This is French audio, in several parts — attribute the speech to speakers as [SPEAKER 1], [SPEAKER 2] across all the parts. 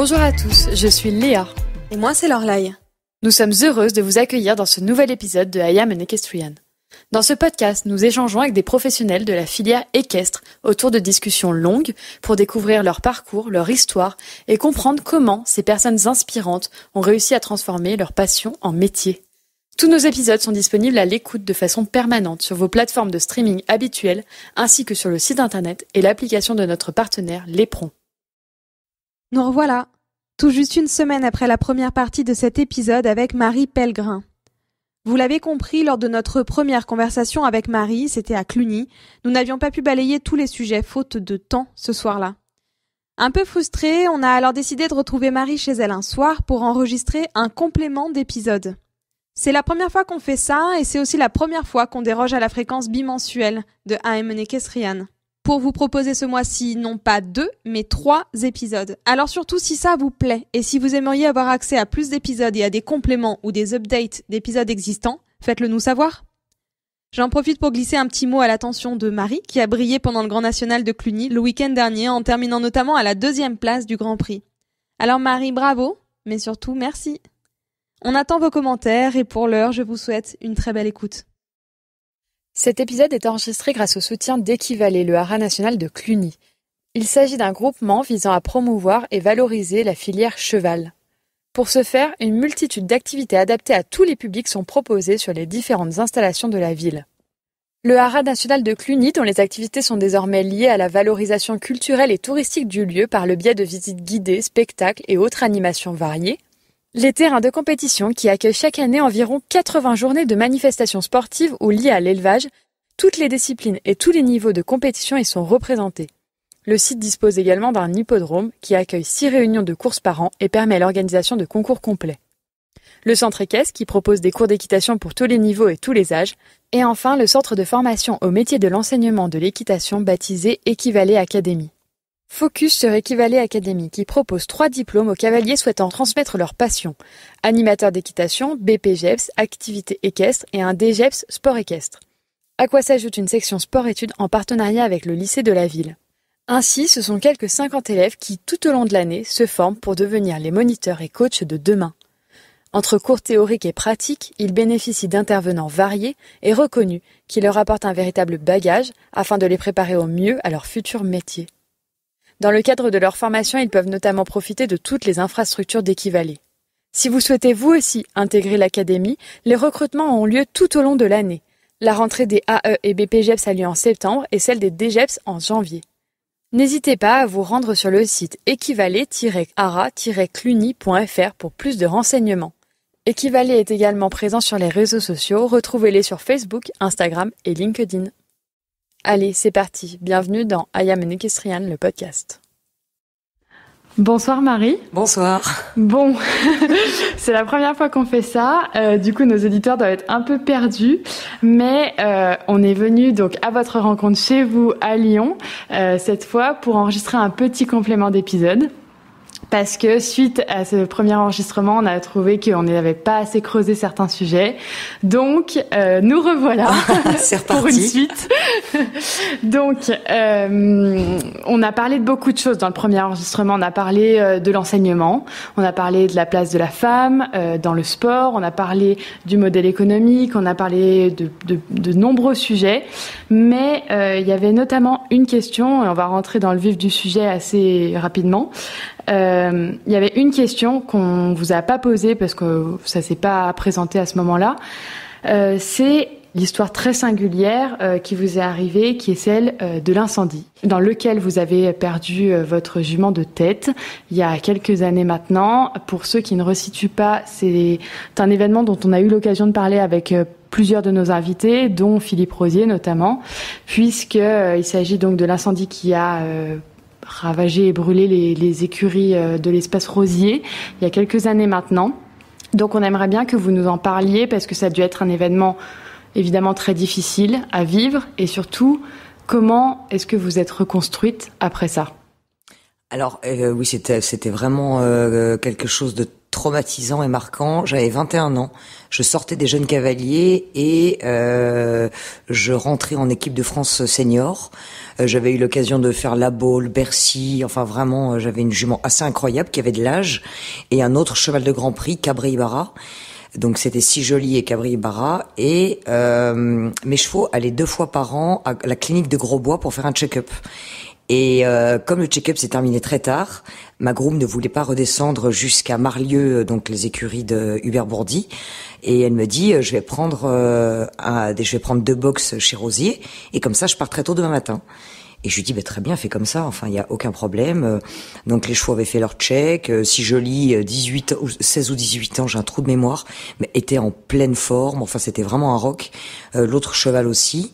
[SPEAKER 1] Bonjour à tous, je suis Léa.
[SPEAKER 2] Et moi, c'est Lorlaï.
[SPEAKER 1] Nous sommes heureuses de vous accueillir dans ce nouvel épisode de I Am an Equestrian. Dans ce podcast, nous échangeons avec des professionnels de la filière équestre autour de discussions longues pour découvrir leur parcours, leur histoire et comprendre comment ces personnes inspirantes ont réussi à transformer leur passion en métier. Tous nos épisodes sont disponibles à l'écoute de façon permanente sur vos plateformes de streaming habituelles ainsi que sur le site internet et l'application de notre partenaire Lépron.
[SPEAKER 2] Nous revoilà, tout juste une semaine après la première partie de cet épisode avec Marie Pellegrin. Vous l'avez compris, lors de notre première conversation avec Marie, c'était à Cluny, nous n'avions pas pu balayer tous les sujets faute de temps ce soir-là. Un peu frustrés, on a alors décidé de retrouver Marie chez elle un soir pour enregistrer un complément d'épisode. C'est la première fois qu'on fait ça et c'est aussi la première fois qu'on déroge à la fréquence bimensuelle de I Am an Equestrian. Pour vous proposer ce mois-ci, non pas 2, mais 3 épisodes. Alors surtout si ça vous plaît, et si vous aimeriez avoir accès à plus d'épisodes et à des compléments ou des updates d'épisodes existants, faites-le nous savoir. J'en profite pour glisser un petit mot à l'attention de Marie, qui a brillé pendant le Grand National de Cluny le week-end dernier, en terminant notamment à la 2e place du Grand Prix. Alors Marie, bravo, mais surtout merci. On attend vos commentaires, et pour l'heure, je vous souhaite une très belle écoute.
[SPEAKER 1] Cet épisode est enregistré grâce au soutien d'Equivalet, le haras national de Cluny. Il s'agit d'un groupement visant à promouvoir et valoriser la filière cheval. Pour ce faire, une multitude d'activités adaptées à tous les publics sont proposées sur les différentes installations de la ville. Le haras national de Cluny, dont les activités sont désormais liées à la valorisation culturelle et touristique du lieu par le biais de visites guidées, spectacles et autres animations variées, les terrains de compétition qui accueillent chaque année environ 80 journées de manifestations sportives ou liées à l'élevage, toutes les disciplines et tous les niveaux de compétition y sont représentés. Le site dispose également d'un hippodrome qui accueille 6 réunions de courses par an et permet l'organisation de concours complets. Le centre équestre qui propose des cours d'équitation pour tous les niveaux et tous les âges. Et enfin, le centre de formation au métier de l'enseignement de l'équitation baptisé Equivalet Academy. Focus sur Equivalet Academy qui propose 3 diplômes aux cavaliers souhaitant transmettre leur passion. Animateur d'équitation, BPGEPS, activité équestre et un DGEPS sport équestre. À quoi s'ajoute une section sport-études en partenariat avec le lycée de la ville. Ainsi, ce sont quelques 50 élèves qui, tout au long de l'année, se forment pour devenir les moniteurs et coachs de demain. Entre cours théoriques et pratiques, ils bénéficient d'intervenants variés et reconnus qui leur apportent un véritable bagage afin de les préparer au mieux à leur futur métier. Dans le cadre de leur formation, ils peuvent notamment profiter de toutes les infrastructures d'Equivalet. Si vous souhaitez vous aussi intégrer l'académie, les recrutements ont lieu tout au long de l'année. La rentrée des AE et BPGEPS a lieu en septembre et celle des DGEPS en janvier. N'hésitez pas à vous rendre sur le site equivalet-haras-cluny.fr pour plus de renseignements. Equivalet est également présent sur les réseaux sociaux, retrouvez-les sur Facebook, Instagram et LinkedIn. Allez, c'est parti. Bienvenue dans I Am an Equestrian, le podcast. Bonsoir Marie.
[SPEAKER 3] Bonsoir.
[SPEAKER 1] Bon, c'est la première fois qu'on fait ça. Du coup, nos auditeurs doivent être un peu perdus. Mais on est venu donc à votre rencontre chez vous à Lyon, cette fois pour enregistrer un petit complément d'épisode. Parce que suite à ce premier enregistrement, on a trouvé qu'on n'avait pas assez creusé certains sujets. Donc, nous revoilà pour une suite. Donc, on a parlé de beaucoup de choses dans le premier enregistrement. On a parlé de l'enseignement, on a parlé de la place de la femme dans le sport, on a parlé du modèle économique, on a parlé de nombreux sujets. Mais il y avait notamment une question, et on va rentrer dans le vif du sujet assez rapidement. Il y avait une question qu'on vous a pas posée parce que ça s'est pas présenté à ce moment-là. C'est l'histoire très singulière qui vous est arrivée, qui est celle de l'incendie, dans lequel vous avez perdu votre jument de tête il y a quelques années maintenant. Pour ceux qui ne resituent pas, c'est un événement dont on a eu l'occasion de parler avec plusieurs de nos invités, dont Philippe Rosier notamment, puisqu'il s'agit donc de l'incendie qui a ravagé et brûlé les écuries de l'espace Rosier il y a quelques années maintenant. Donc on aimerait bien que vous nous en parliez parce que ça a dû être un événement évidemment très difficile à vivre et surtout, comment est-ce que vous êtes reconstruite après ça ?
[SPEAKER 3] Alors oui, c'était vraiment quelque chose de traumatisant et marquant. J'avais 21 ans, je sortais des Jeunes Cavaliers et je rentrais en équipe de France senior. J'avais eu l'occasion de faire La Baule, Bercy, enfin vraiment, j'avais une jument assez incroyable qui avait de l'âge et un autre cheval de Grand Prix, Cabré-Ibarra. Donc c'était Si Joli et Cabré-Ibarra et mes chevaux allaient 2 fois par an à la clinique de Grosbois pour faire un check-up. Et comme le check-up s'est terminé très tard, ma groom ne voulait pas redescendre jusqu'à Marlieu, donc les écuries de Hubert Bourdi. Et elle me dit, je vais prendre 2 box chez Rosier, et comme ça, je pars très tôt demain matin. Et je lui dis, très bien, fais comme ça, enfin, il y a aucun problème. Donc les chevaux avaient fait leur check, Si Joli, 16 ou 18 ans, j'ai un trou de mémoire, mais était en pleine forme, enfin, c'était vraiment un roc. L'autre cheval aussi.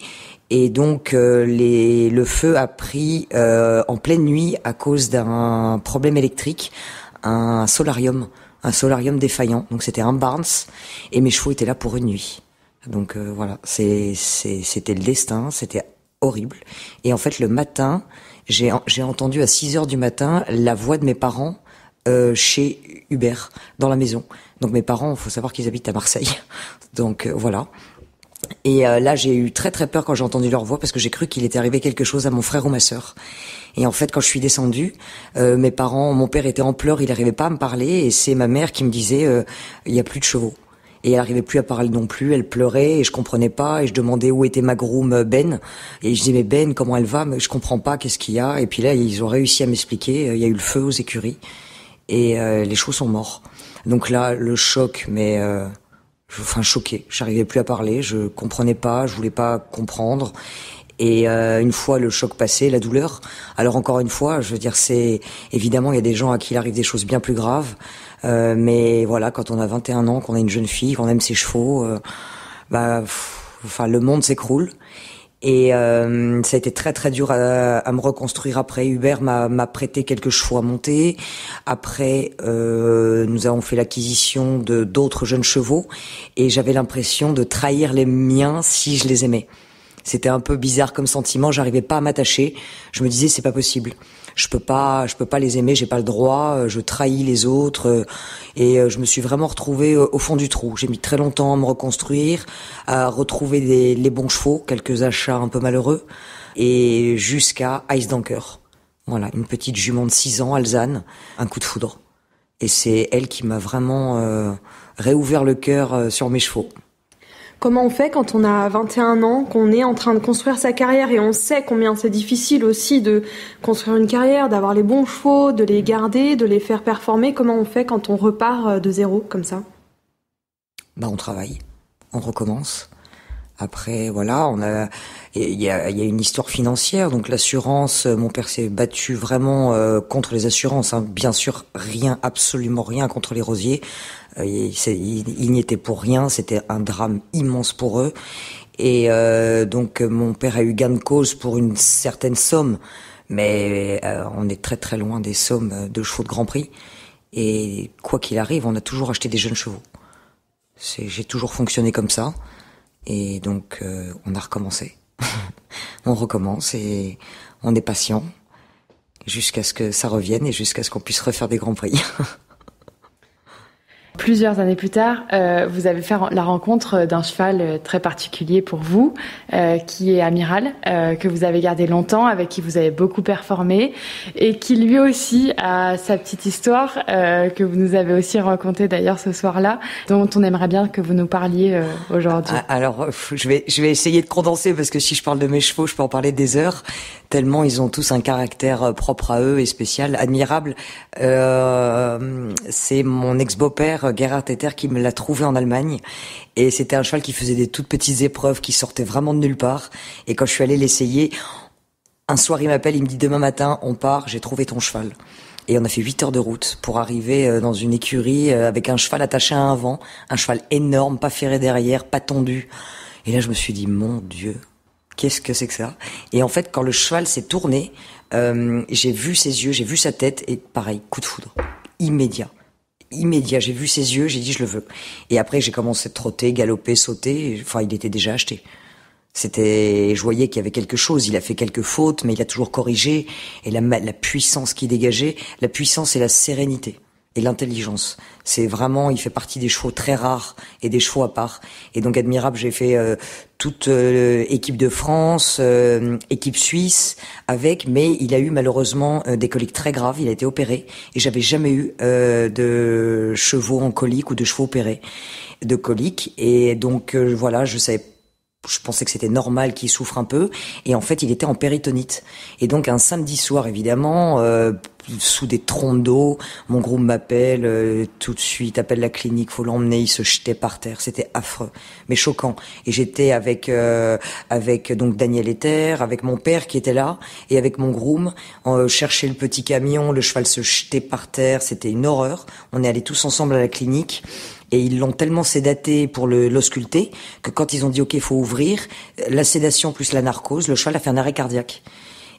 [SPEAKER 3] Et donc le feu a pris en pleine nuit à cause d'un problème électrique, un solarium défaillant. Donc c'était un Barnes et mes chevaux étaient là pour une nuit. Donc voilà, c'était le destin, c'était horrible. Et en fait le matin, j'ai entendu à 6 heures du matin la voix de mes parents chez Hubert dans la maison. Donc mes parents, il faut savoir qu'ils habitent à Marseille. Donc voilà. Et là, j'ai eu très très peur quand j'ai entendu leur voix parce que j'ai cru qu'il était arrivé quelque chose à mon frère ou ma sœur. Et en fait, quand je suis descendue, mon père était en pleurs, il n'arrivait pas à me parler et c'est ma mère qui me disait il y a plus de chevaux. Et elle n'arrivait plus à parler non plus, elle pleurait et je comprenais pas et je demandais où était ma groom Ben et je disais mais Ben comment elle va, mais je comprends pas, qu'est-ce qu'il y a. Et puis là, ils ont réussi à m'expliquer, il y a eu le feu aux écuries et les chevaux sont morts. Donc là, le choc, mais choquée. J'arrivais plus à parler, je comprenais pas, je voulais pas comprendre. Et une fois le choc passé, la douleur. Alors encore une fois, je veux dire, c'est évidemment il y a des gens à qui il arrive des choses bien plus graves. Mais voilà, quand on a 21 ans, qu'on a une jeune fille, qu'on aime ses chevaux, le monde s'écroule. Et ça a été très très dur à me reconstruire après. Hubert m'a prêté quelques chevaux à monter. Après, nous avons fait l'acquisition de d'autres jeunes chevaux et j'avais l'impression de trahir les miens si je les aimais. C'était un peu bizarre comme sentiment. J'arrivais pas à m'attacher. Je me disais c'est pas possible. Je peux pas les aimer. J'ai pas le droit. Je trahis les autres. Et je me suis vraiment retrouvée au fond du trou. J'ai mis très longtemps à me reconstruire, à retrouver les bons chevaux, quelques achats un peu malheureux, et jusqu'à Ice Danker. Voilà, une petite jument de 6 ans, Alzane, un coup de foudre. Et c'est elle qui m'a vraiment réouvert le cœur sur mes chevaux.
[SPEAKER 2] Comment on fait quand on a 21 ans, qu'on est en train de construire sa carrière et on sait combien c'est difficile aussi de construire une carrière, d'avoir les bons chevaux, de les garder, de les faire performer. Comment on fait quand on repart de zéro comme ça ?
[SPEAKER 3] On travaille, on recommence. Après, voilà, il y a une histoire financière. Donc l'assurance, mon père s'est battu vraiment contre les assurances. Hein. Bien sûr, absolument rien contre les Rosiers. Il n'y était pour rien. C'était un drame immense pour eux. Et donc mon père a eu gain de cause pour une certaine somme, mais on est très très loin des sommes de chevaux de Grand Prix. Et quoi qu'il arrive, on a toujours acheté des jeunes chevaux. J'ai toujours fonctionné comme ça. Et donc, on a recommencé. On recommence et on est patient jusqu'à ce que ça revienne et jusqu'à ce qu'on puisse refaire des Grands Prix.
[SPEAKER 1] Plusieurs années plus tard, vous avez fait la rencontre d'un cheval très particulier pour vous, qui est Amiral, que vous avez gardé longtemps, avec qui vous avez beaucoup performé, et qui lui aussi a sa petite histoire, que vous nous avez aussi racontée d'ailleurs ce soir-là, dont on aimerait bien que vous nous parliez aujourd'hui.
[SPEAKER 3] Alors, je vais essayer de condenser, parce que si je parle de mes chevaux, je peux en parler des heures, tellement ils ont tous un caractère propre à eux et spécial, admirable. C'est mon ex-beau-père, Gerhard Etter, qui me l'a trouvé en Allemagne. Et c'était un cheval qui faisait des toutes petites épreuves, qui sortait vraiment de nulle part. Et quand je suis allée l'essayer, un soir il m'appelle, il me dit demain matin, on part, j'ai trouvé ton cheval. Et on a fait 8 heures de route pour arriver dans une écurie avec un cheval attaché à un vent, un cheval énorme, pas ferré derrière, pas tondu. Et là je me suis dit, mon Dieu, qu'est-ce que c'est que ça ? Et en fait, quand le cheval s'est tourné, j'ai vu ses yeux, j'ai vu sa tête, et pareil, coup de foudre, immédiat, j'ai vu ses yeux, j'ai dit je le veux. Et après j'ai commencé à trotter, galoper, sauter, enfin il était déjà acheté. Je voyais qu'il y avait quelque chose. Il a fait quelques fautes, mais il a toujours corrigé. Et la puissance qu'il dégageait, la puissance et la sérénité et l'intelligence. C'est vraiment, il fait partie des chevaux très rares et des chevaux à part. Et donc admirable, j'ai fait toute équipe de France, équipe suisse mais il a eu malheureusement des coliques très graves. Il a été opéré et j'avais jamais eu de chevaux en colique ou de chevaux opérés de coliques. Et donc voilà, je pensais que c'était normal qu'il souffre un peu, et en fait il était en péritonite. Et donc un samedi soir, évidemment, sous des trompes d'eau, mon groupe m'appelle tout de suite, appelle la clinique, faut l'emmener. Il se jetait par terre, c'était affreux, mais choquant. Et j'étais avec donc Daniel Ether, avec mon père qui était là, et avec mon groom, chercher le petit camion, le cheval se jetait par terre, c'était une horreur. On est allés tous ensemble à la clinique. Et ils l'ont tellement sédaté pour l'ausculter que quand ils ont dit OK, il faut ouvrir, la sédation plus la narcose, le cheval a fait un arrêt cardiaque.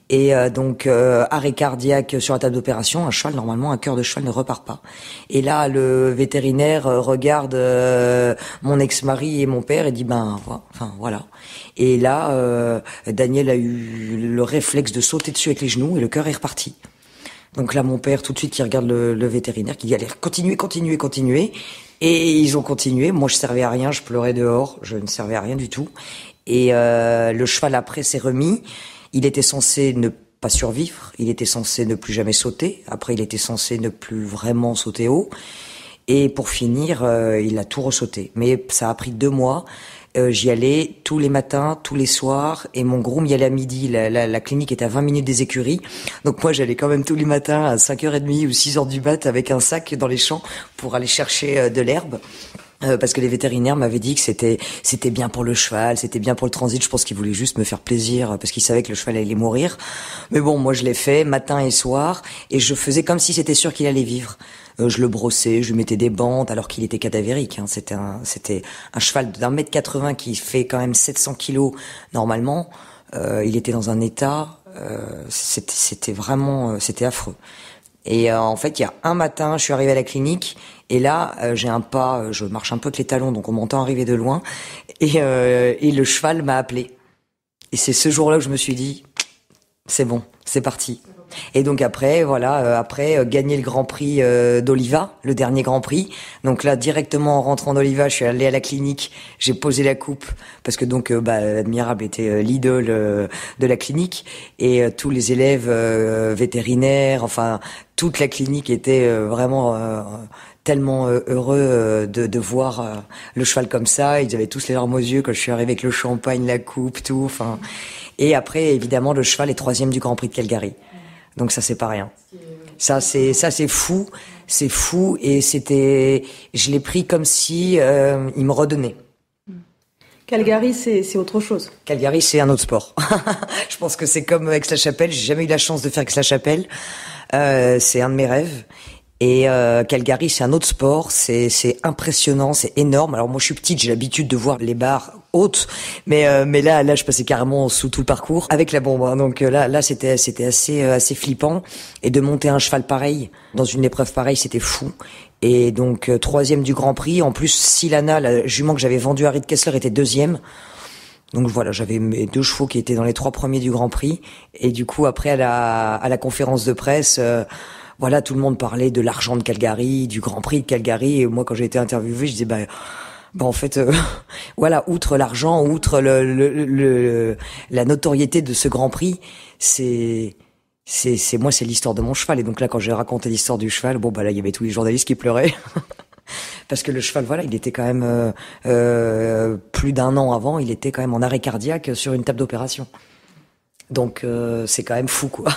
[SPEAKER 3] Et donc arrêt cardiaque sur la table d'opération, un cheval normalement, un cœur de cheval ne repart pas. Et là le vétérinaire regarde mon ex-mari et mon père et dit voilà. Et là Daniel a eu le réflexe de sauter dessus avec les genoux et le cœur est reparti. Donc là mon père tout de suite qui regarde le vétérinaire qui dit allez continuez. Et ils ont continué. Moi, je servais à rien. Je pleurais dehors. Je ne servais à rien du tout. Et le cheval après s'est remis. Il était censé ne pas survivre. Il était censé ne plus jamais sauter. Après, il était censé ne plus vraiment sauter haut. Et pour finir, il a tout ressauté. Mais ça a pris 2 mois. J'y allais tous les matins, tous les soirs, et mon groom y allait à midi. La clinique était à 20 minutes des écuries. Donc moi, j'allais quand même tous les matins à 5h30 ou 6h du mat avec un sac dans les champs pour aller chercher de l'herbe. Parce que les vétérinaires m'avaient dit que c'était bien pour le cheval, c'était bien pour le transit. Je pense qu'ils voulaient juste me faire plaisir parce qu'ils savaient que le cheval allait mourir. Mais bon, moi je l'ai fait matin et soir et je faisais comme si c'était sûr qu'il allait vivre. Je le brossais, je lui mettais des bandes alors qu'il était cadavérique. C'était un cheval d'1m80 qui fait quand même 700 kilos normalement. Il était dans un état, c'était vraiment, c'était affreux. Et en fait, il y a un matin, je suis arrivée à la clinique et là, j'ai un pas, je marche un peu avec les talons, donc on m'entend arriver de loin. Et le cheval m'a appelé. Et c'est ce jour-là que je me suis dit, c'est bon, c'est parti. Et donc après, gagner le Grand Prix d'Oliva, le dernier Grand Prix. Donc là, directement en rentrant d'Oliva, je suis allée à la clinique, j'ai posé la coupe parce que donc Admirable était l'idole de la clinique et tous les élèves vétérinaires, enfin toute la clinique était vraiment tellement heureux de voir le cheval comme ça. Ils avaient tous les larmes aux yeux quand je suis arrivée avec le champagne, la coupe, tout. Enfin, et après évidemment le cheval est 3e du Grand Prix de Calgary. Donc ça c'est pas rien. Ça c'est fou, et je l'ai pris comme si il me redonnait.
[SPEAKER 2] Calgary c'est autre chose.
[SPEAKER 3] Calgary c'est un autre sport. Je pense que c'est comme Aix-la-Chapelle, j'ai jamais eu la chance de faire Aix-la-Chapelle. C'est un de mes rêves. Et Calgary, c'est un autre sport, c'est impressionnant, c'est énorme. Alors moi, je suis petite, j'ai l'habitude de voir les barres hautes, mais là, je passais carrément sous tout le parcours avec la bombe. Hein. Donc là, c'était assez flippant. Et de monter un cheval pareil dans une épreuve pareille, c'était fou. Et donc 3e du Grand Prix. En plus, Silana, la jument que j'avais vendue à Reed Kessler, était 2e. Donc voilà, j'avais mes 2 chevaux qui étaient dans les 3 premiers du Grand Prix. Et du coup, après à la conférence de presse. Voilà, tout le monde parlait de l'argent de Calgary, du Grand Prix de Calgary, et moi quand j'ai été interviewée, je disais en fait voilà, outre l'argent, outre la notoriété de ce Grand Prix, c'est l'histoire de mon cheval. Et donc là quand j'ai raconté l'histoire du cheval, là il y avait tous les journalistes qui pleuraient. Parce que le cheval, voilà, il était quand même plus d'1 an avant, il était quand même en arrêt cardiaque sur une table d'opération. Donc c'est quand même fou quoi.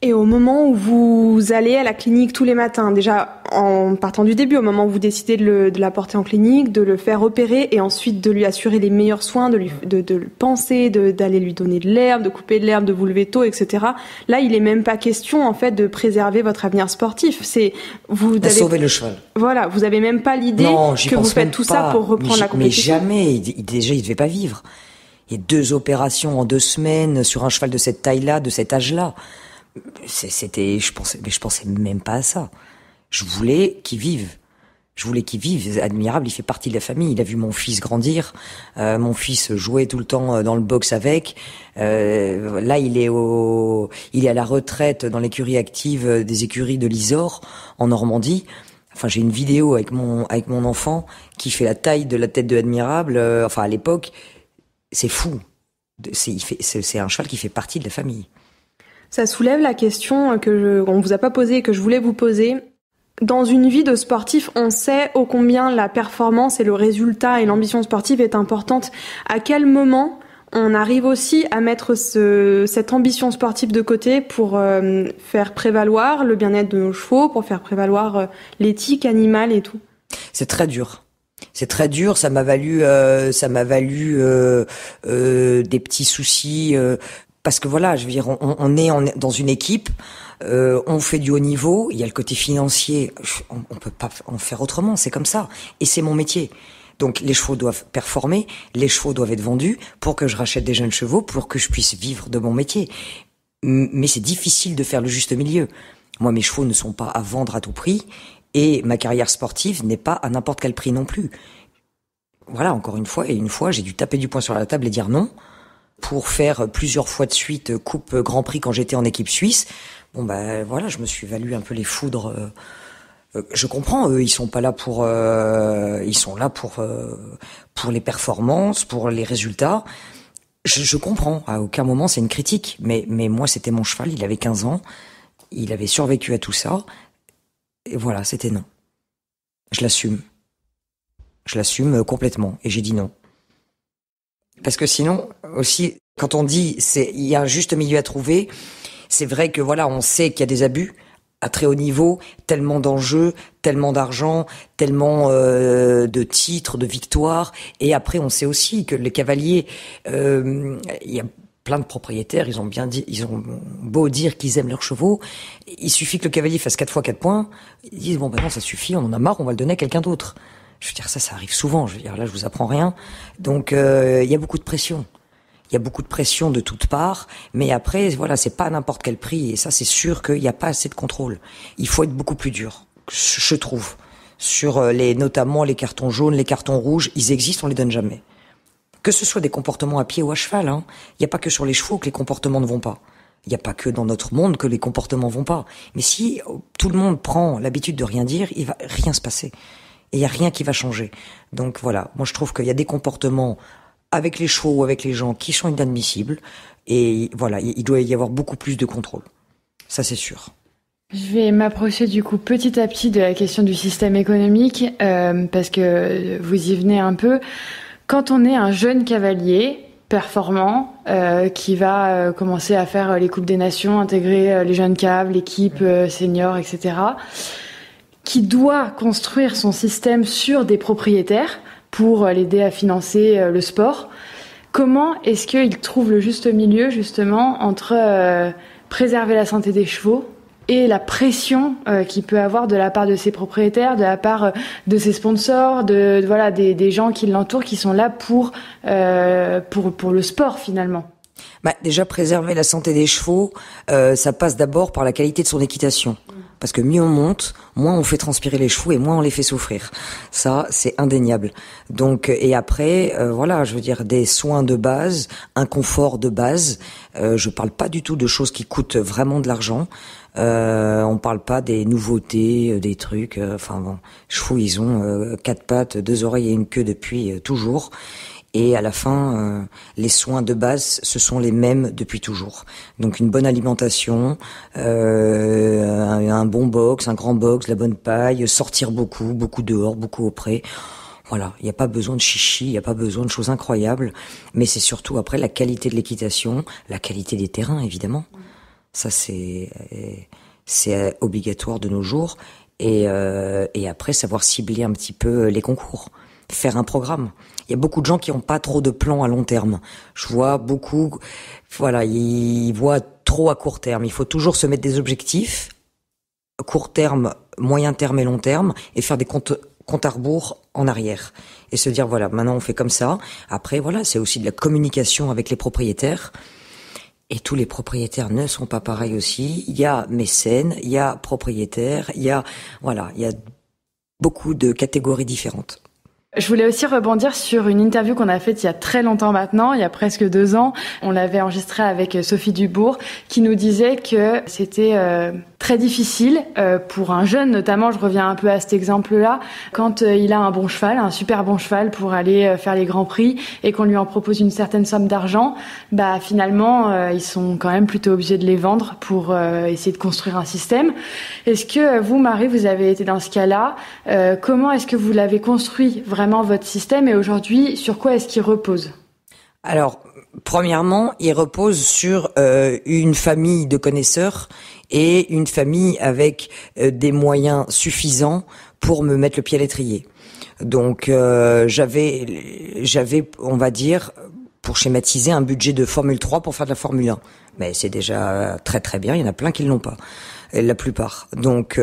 [SPEAKER 2] Et au moment où vous allez à la clinique tous les matins, déjà en partant du début, au moment où vous décidez de l'apporter en clinique, de le faire opérer et ensuite de lui assurer les meilleurs soins, de le panser, d'aller lui donner de l'herbe, de couper de l'herbe, de vous lever tôt, etc. Là, il est même pas question en fait de préserver votre avenir sportif.
[SPEAKER 3] Sauver le cheval.
[SPEAKER 2] Voilà, vous avez même pas l'idée que vous faites tout ça pour reprendre la compétition.
[SPEAKER 3] Mais jamais. Déjà, il devait pas vivre. Il y a 2 opérations en 2 semaines sur un cheval de cette taille-là, de cet âge-là. Je pensais même pas à ça. Je voulais qu'il vive. Je voulais qu'il vive. Admirable, il fait partie de la famille. Il a vu mon fils grandir. Mon fils jouait tout le temps dans le box avec. Là, il est à la retraite dans l'écurie active des écuries de l'Isor en Normandie. Enfin, j'ai une vidéo avec mon enfant qui fait la taille de la tête de Admirable. À l'époque, c'est fou. C'est un cheval qui fait partie de la famille.
[SPEAKER 2] Ça soulève la question qu'on vous a pas posée et que je voulais vous poser. Dans une vie de sportif, on sait ô combien la performance et le résultat et l'ambition sportive est importante. À quel moment on arrive aussi à mettre cette ambition sportive de côté pour faire prévaloir le bien-être de nos chevaux, pour faire prévaloir l'éthique animale et tout? C'est très dur.
[SPEAKER 3] C'est très dur. Ça m'a valu des petits soucis. Parce que voilà, je veux dire, on est dans une équipe, on fait du haut niveau, il y a le côté financier, on peut pas en faire autrement, c'est comme ça. Et c'est mon métier. Donc les chevaux doivent performer, les chevaux doivent être vendus pour que je rachète des jeunes chevaux, pour que je puisse vivre de mon métier. Mais c'est difficile de faire le juste milieu. Moi, mes chevaux ne sont pas à vendre à tout prix, et ma carrière sportive n'est pas à n'importe quel prix non plus. Voilà, encore une fois, j'ai dû taper du poing sur la table et dire non. Pour faire plusieurs fois de suite Coupe Grand Prix quand j'étais en équipe suisse. Voilà, je me suis valu un peu les foudres. Je comprends, eux, ils sont pas là ils sont là pour les performances, pour les résultats. Je comprends. À aucun moment c'est une critique. Mais moi, c'était mon cheval, il avait 15 ans. Il avait survécu à tout ça. Et voilà, c'était non. Je l'assume. Je l'assume complètement. Et j'ai dit non. Parce que sinon, aussi, quand on dit il y a un juste milieu à trouver, c'est vrai que voilà, on sait qu'il y a des abus à très haut niveau, tellement d'enjeux, tellement d'argent, tellement de titres, de victoires. Et après, on sait aussi que les cavaliers, il y a plein de propriétaires, ils ont beau dire qu'ils aiment leurs chevaux, il suffit que le cavalier fasse 4 fois 4 points, ils disent non, ça suffit, on en a marre, on va le donner à quelqu'un d'autre. Je veux dire, ça arrive souvent. Je veux dire, là, je vous apprends rien. Donc, il y a beaucoup de pression. Il y a beaucoup de pression de toutes parts. Mais après, voilà, c'est pas à n'importe quel prix. Et ça, c'est sûr qu'il n'y a pas assez de contrôle. Il faut être beaucoup plus dur, je trouve. Sur notamment les cartons jaunes, les cartons rouges, ils existent, on les donne jamais. Que ce soit des comportements à pied ou à cheval, hein. Il n'y a pas que sur les chevaux que les comportements ne vont pas. Il n'y a pas que dans notre monde que les comportements vont pas. Mais si tout le monde prend l'habitude de rien dire, il va rien se passer. Et il n'y a rien qui va changer. Donc voilà, moi je trouve qu'il y a des comportements avec les chevaux ou avec les gens qui sont inadmissibles. Et voilà, il doit y avoir beaucoup plus de contrôle. Ça, c'est sûr.
[SPEAKER 1] Je vais m'approcher du coup petit à petit de la question du système économique, parce que vous y venez un peu. Quand on est un jeune cavalier performant, qui va commencer à faire les Coupes des Nations, intégrer les jeunes caves, l'équipe senior, etc., qui doit construire son système sur des propriétaires pour l'aider à financer le sport. Comment est-ce qu'il trouve le juste milieu, justement, entre préserver la santé des chevaux et la pression qu'il peut avoir de la part de ses propriétaires, de la part de ses sponsors, des gens qui l'entourent, qui sont là pour le sport, finalement?
[SPEAKER 3] Déjà, préserver la santé des chevaux, ça passe d'abord par la qualité de son équitation. Parce que mieux on monte, moins on fait transpirer les chevaux et moins on les fait souffrir. Ça, c'est indéniable. Donc, et après, je veux dire, des soins de base, un confort de base. Je parle pas du tout de choses qui coûtent vraiment de l'argent. On parle pas des nouveautés, des trucs. Les chevaux, ils ont 4 pattes, 2 oreilles et une queue depuis toujours. Et à la fin, les soins de base, ce sont les mêmes depuis toujours. Donc une bonne alimentation, un bon box, un grand box, la bonne paille, sortir beaucoup dehors, beaucoup auprès. Voilà, il n'y a pas besoin de chichi, il n'y a pas besoin de choses incroyables. Mais c'est surtout après la qualité de l'équitation, la qualité des terrains, évidemment. Ça, c'est obligatoire de nos jours. Et après, savoir cibler un petit peu les concours. Faire un programme. Il y a beaucoup de gens qui n'ont pas trop de plans à long terme. Je vois beaucoup, ils voient trop à court terme. Il faut toujours se mettre des objectifs, court terme, moyen terme et long terme, et faire des comptes à rebours en arrière. Et se dire, maintenant on fait comme ça. Après, c'est aussi de la communication avec les propriétaires. Et tous les propriétaires ne sont pas pareils aussi. Il y a mécènes, il y a propriétaires, il y a beaucoup de catégories différentes.
[SPEAKER 1] Je voulais aussi rebondir sur une interview qu'on a faite il y a très longtemps maintenant, il y a presque 2 ans. On l'avait enregistrée avec Sophie Dubourg, qui nous disait que c'était très difficile pour un jeune, notamment, je reviens un peu à cet exemple-là, quand il a un bon cheval, un super bon cheval pour aller faire les grands prix et qu'on lui en propose une certaine somme d'argent, finalement, ils sont quand même plutôt obligés de les vendre pour essayer de construire un système. Est-ce que vous, Marie, vous avez été dans ce cas-là? Comment est-ce que vous l'avez construit vraiment votre système et aujourd'hui, sur quoi est-ce qu'il repose?
[SPEAKER 3] Alors, premièrement, il repose sur une famille de connaisseurs et une famille avec des moyens suffisants pour me mettre le pied à l'étrier. Donc, j'avais, on va dire, pour schématiser, un budget de Formule 3 pour faire de la Formule 1. Mais c'est déjà très très bien, il y en a plein qui ne l'ont pas. La plupart. Donc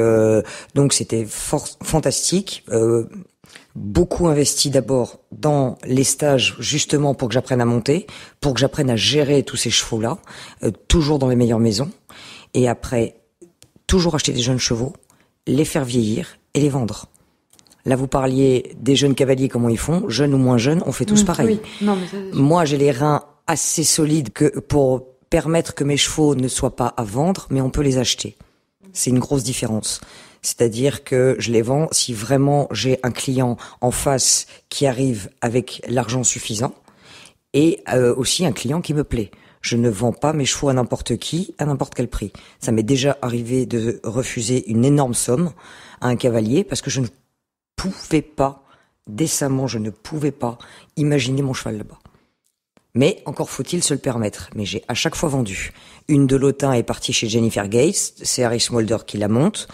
[SPEAKER 3] c'était fantastique. Beaucoup investi d'abord dans les stages justement pour que j'apprenne à monter, pour que j'apprenne à gérer tous ces chevaux-là, toujours dans les meilleures maisons. Et après, toujours acheter des jeunes chevaux, les faire vieillir et les vendre. Là, vous parliez des jeunes cavaliers, comment ils font, jeunes ou moins jeunes, on fait tous pareil.
[SPEAKER 1] Oui. Non, mais
[SPEAKER 3] moi, j'ai les reins assez solides que pour permettre que mes chevaux ne soient pas à vendre, mais on peut les acheter. C'est une grosse différence. C'est-à-dire que je les vends si vraiment j'ai un client en face qui arrive avec l'argent suffisant et aussi un client qui me plaît. Je ne vends pas mes chevaux à n'importe qui, à n'importe quel prix. Ça m'est déjà arrivé de refuser une énorme somme à un cavalier parce que je ne pouvais pas, décemment, je ne pouvais pas imaginer mon cheval là-bas. Mais encore faut-il se le permettre. Mais j'ai à chaque fois vendu. Une de Lotin est partie chez Jennifer Gates, c'est Harry Smolder qui la monte.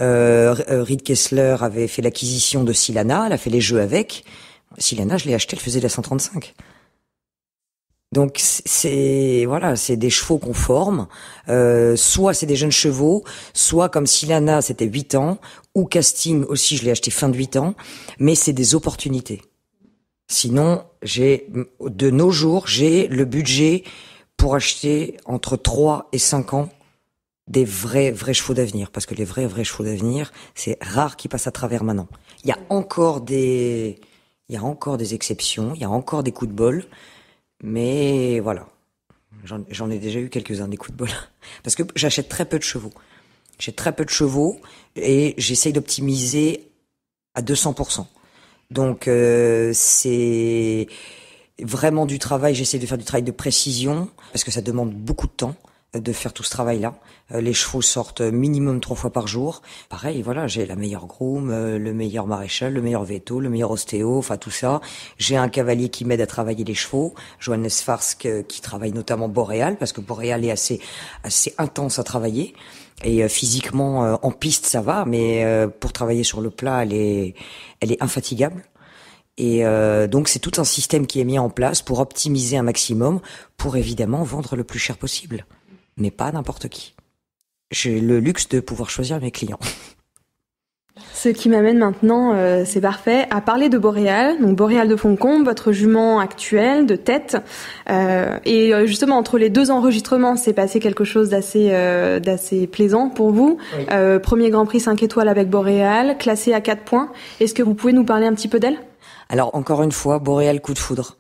[SPEAKER 3] Reed Kessler avait fait l'acquisition de Silana, elle a fait les jeux avec. Silana, je l'ai acheté, elle faisait la 135. Donc c'est des chevaux qu'on forme. Soit c'est des jeunes chevaux, soit comme Silana, c'était 8 ans, ou Casting aussi, je l'ai acheté fin de 8 ans. Mais c'est des opportunités. Sinon, de nos jours, j'ai le budget pour acheter entre 3 et 5 ans des vrais chevaux d'avenir. Parce que les vrais chevaux d'avenir, c'est rare qu'ils passent à travers maintenant. Il y a encore des exceptions, il y a encore des coups de bol. Mais voilà. J'en ai déjà eu quelques-uns des coups de bol. Parce que j'achète très peu de chevaux. J'ai très peu de chevaux et j'essaye d'optimiser à 200%. Donc c'est vraiment du travail, j'essaie de faire du travail de précision, parce que ça demande beaucoup de temps de faire tout ce travail-là. Les chevaux sortent minimum 3 fois par jour. Pareil, voilà, j'ai la meilleure groom, le meilleur maréchal, le meilleur veto, le meilleur ostéo, enfin tout ça. J'ai un cavalier qui m'aide à travailler les chevaux, Johannes Farsk, qui travaille notamment Boréal, parce que Boréal est assez intense à travailler. Et physiquement, en piste, ça va, mais pour travailler sur le plat, elle est infatigable. Et donc, c'est tout un système qui est mis en place pour optimiser un maximum, pour évidemment vendre le plus cher possible. Mais pas n'importe qui. J'ai le luxe de pouvoir choisir mes clients.
[SPEAKER 2] Ce qui m'amène maintenant, c'est parfait, à parler de Boréal. Donc Boréal de Fontcombe, votre jument actuelle de tête. Et justement, entre les 2 enregistrements, c'est passé quelque chose d'assez plaisant pour vous. Oui. Premier Grand Prix 5 étoiles avec Boréal, classé à 4 points. Est-ce que vous pouvez nous parler un petit peu d'elle?
[SPEAKER 3] Alors, encore une fois, Boréal, coup de foudre.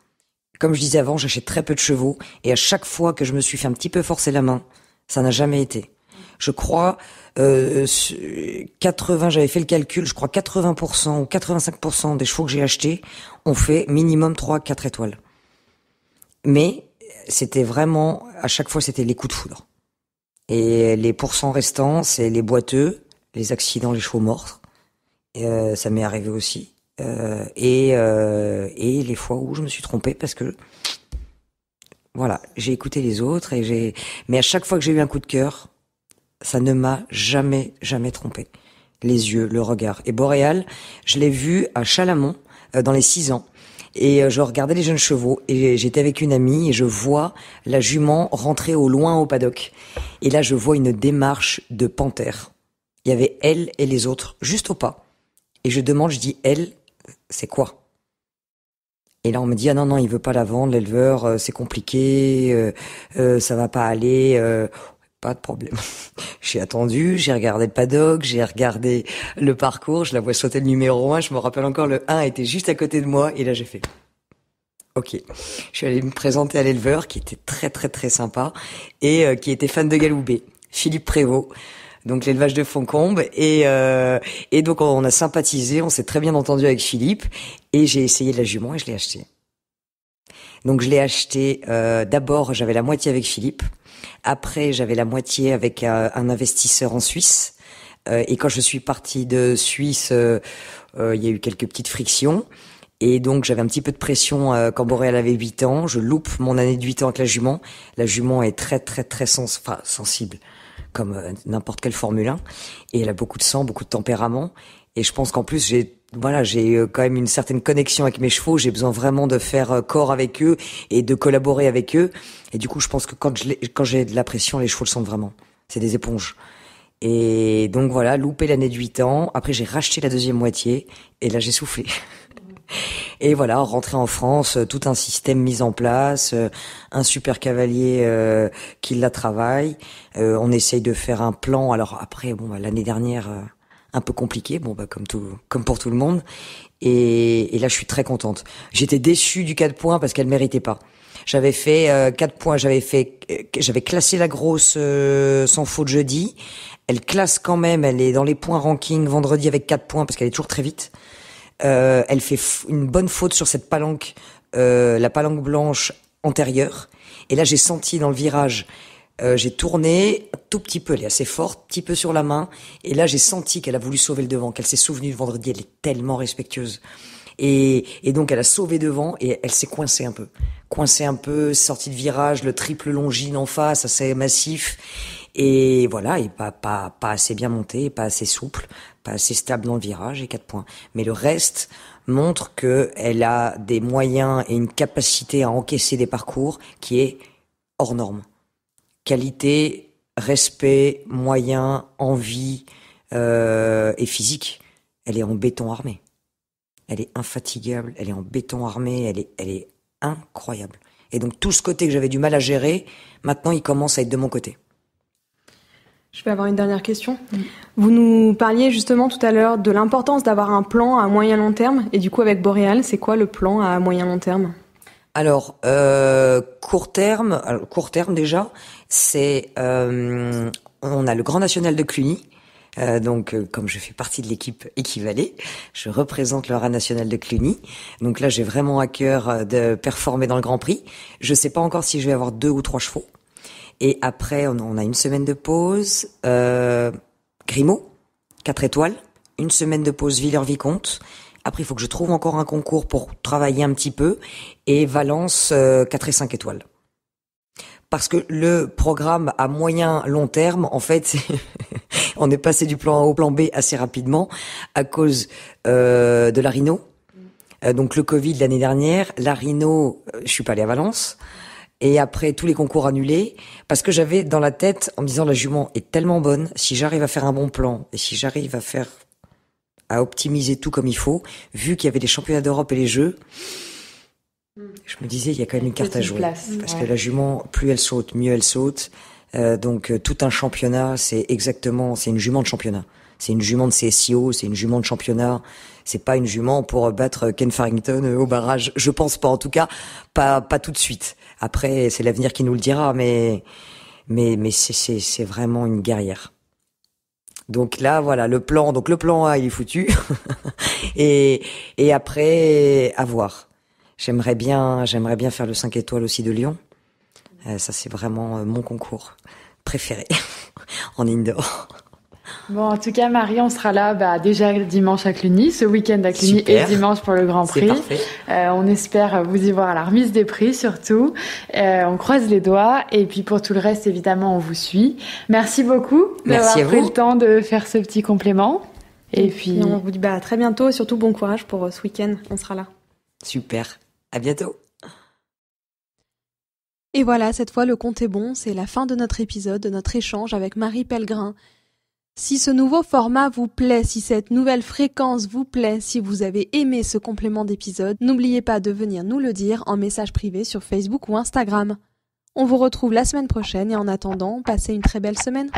[SPEAKER 3] Comme je disais avant, j'achète très peu de chevaux. Et à chaque fois que je me suis fait un petit peu forcer la main, ça n'a jamais été. Je crois 80, j'avais fait le calcul, je crois 80% ou 85% des chevaux que j'ai achetés ont fait minimum 3-4 étoiles. Mais c'était vraiment, à chaque fois, c'était les coups de foudre. Et les pourcents restants, c'est les boiteux, les accidents, les chevaux morts. Ça m'est arrivé aussi. Et les fois où je me suis trompé parce que voilà, j'ai écouté les autres mais à chaque fois que j'ai eu un coup de cœur, ça ne m'a jamais trompé. Les yeux, le regard. Et Boréal, je l'ai vu à Chalamont dans les 6 ans. Et je regardais les jeunes chevaux et j'étais avec une amie et je vois la jument rentrer au loin au paddock. Et là, je vois une démarche de panthère. Il y avait elle et les autres juste au pas. Et je dis elle, c'est quoi? Et là, on me dit, ah non, il veut pas la vendre, l'éleveur, c'est compliqué, ça va pas aller. pas de problème. J'ai attendu, j'ai regardé le paddock, j'ai regardé le parcours, je la vois sauter le numéro 1, je me rappelle encore, le 1 était juste à côté de moi, et là j'ai fait ok. Je suis allée me présenter à l'éleveur, qui était très très très sympa, et qui était fan de Galoubet, Philippe Prévost, donc l'élevage de Foncombe, et donc on a sympathisé, on s'est très bien entendu avec Philippe, et j'ai essayé la jument et je l'ai achetée. Donc je l'ai achetée, d'abord j'avais la moitié avec Philippe, après j'avais la moitié avec un investisseur en Suisse, et quand je suis partie de Suisse, il y a eu quelques petites frictions, et donc j'avais un petit peu de pression quand Boréal avait 8 ans, je loupe mon année de 8 ans avec la jument. La jument est très très très sensible, comme n'importe quelle Formule 1, et elle a beaucoup de sang, beaucoup de tempérament, et je pense qu'en plus j'ai quand même une certaine connexion avec mes chevaux, j'ai besoin vraiment de faire corps avec eux et de collaborer avec eux, et du coup je pense que quand j'ai de la pression, les chevaux le sentent vraiment, c'est des éponges. Et donc voilà, loupé l'année de 8 ans, après j'ai racheté la deuxième moitié, et là j'ai soufflé. Et voilà, rentré en France, tout un système mis en place, un super cavalier qui la travaille. On essaye de faire un plan. Alors après, l'année dernière, un peu compliqué, comme pour tout le monde. Et là, je suis très contente. J'étais déçue du 4 points parce qu'elle méritait pas. J'avais fait 4 points. J'avais classé la grosse sans faute jeudi. Elle classe quand même. Elle est dans les points ranking vendredi avec 4 points parce qu'elle est toujours très vite. Elle fait une bonne faute sur cette palanque, la palanque blanche antérieure. Et là, j'ai senti dans le virage, j'ai tourné un tout petit peu, elle est assez forte, petit peu sur la main. Et là, j'ai senti qu'elle a voulu sauver le devant, qu'elle s'est souvenue de vendredi. Elle est tellement respectueuse. Et donc, elle a sauvé devant et elle s'est coincée un peu, sortie de virage, le triple longine en face, assez massif. Et voilà, et pas assez bien monté, pas assez souple, pas assez stable dans le virage, et 4 points. Mais le reste montre que elle a des moyens et une capacité à encaisser des parcours qui est hors norme. Qualité, respect, moyens, envie et physique. Elle est en béton armé. Elle est infatigable, elle est en béton armé, elle est incroyable. Et donc tout ce côté que j'avais du mal à gérer, maintenant il commence à être de mon côté.
[SPEAKER 2] Je vais avoir une dernière question. Vous nous parliez justement tout à l'heure de l'importance d'avoir un plan à moyen long terme. Et du coup, avec Boréal, c'est quoi le plan à moyen long terme ?
[SPEAKER 3] Alors, court terme déjà, c'est on a le Grand National de Cluny. Donc, comme je fais partie de l'équipe Équivalet, je représente le Haras national de Cluny. Donc là, j'ai vraiment à cœur de performer dans le Grand Prix. Je sais pas encore si je vais avoir 2 ou 3 chevaux. Et après, on a une semaine de pause. Grimaud, 4 étoiles. Une semaine de pause Villers-Vicomte. Après, il faut que je trouve encore un concours pour travailler un petit peu. Et Valence, 4 et 5 étoiles. Parce que le programme à moyen long terme, en fait, on est passé du plan A au plan B assez rapidement à cause de la Rhino. Donc le Covid l'année dernière, la Rhino, je suis pas allée à Valence. Et après, tous les concours annulés, parce que j'avais dans la tête, en me disant, la jument est tellement bonne, si j'arrive à faire un bon plan, et si j'arrive à optimiser tout comme il faut, vu qu'il y avait les championnats d'Europe et les Jeux, je me disais, il y a quand même une carte à jouer. Parce que la jument, plus elle saute, mieux elle saute. Donc, tout un championnat, c'est une jument de championnat. C'est une jument de CSIO, c'est une jument de championnat. C'est pas une jument pour battre Ken Farrington au barrage. Je pense pas, en tout cas, pas tout de suite. Après, c'est l'avenir qui nous le dira, mais c'est vraiment une guerrière. Donc là, voilà, le plan A, il est foutu. et après, à voir. J'aimerais bien faire le 5 étoiles aussi de Lyon. Ça, c'est vraiment mon concours préféré en indoor.
[SPEAKER 1] Bon, en tout cas, Marie, on sera là déjà dimanche à Cluny, ce week-end à Cluny. Super. Et dimanche pour le Grand Prix.
[SPEAKER 3] C'est parfait.
[SPEAKER 1] On espère vous y voir à la remise des prix surtout. On croise les doigts et puis pour tout le reste, évidemment, on vous suit. Merci beaucoup d'avoir pris le temps de faire ce petit complément. Et puis
[SPEAKER 2] on vous dit à très bientôt et surtout bon courage pour ce week-end. On sera là.
[SPEAKER 3] Super. À bientôt.
[SPEAKER 2] Et voilà, cette fois, le compte est bon. C'est la fin de notre épisode, de notre échange avec Marie Pellegrin. Si ce nouveau format vous plaît, si cette nouvelle fréquence vous plaît, si vous avez aimé ce complément d'épisode, n'oubliez pas de venir nous le dire en message privé sur Facebook ou Instagram. On vous retrouve la semaine prochaine et en attendant, passez une très belle semaine.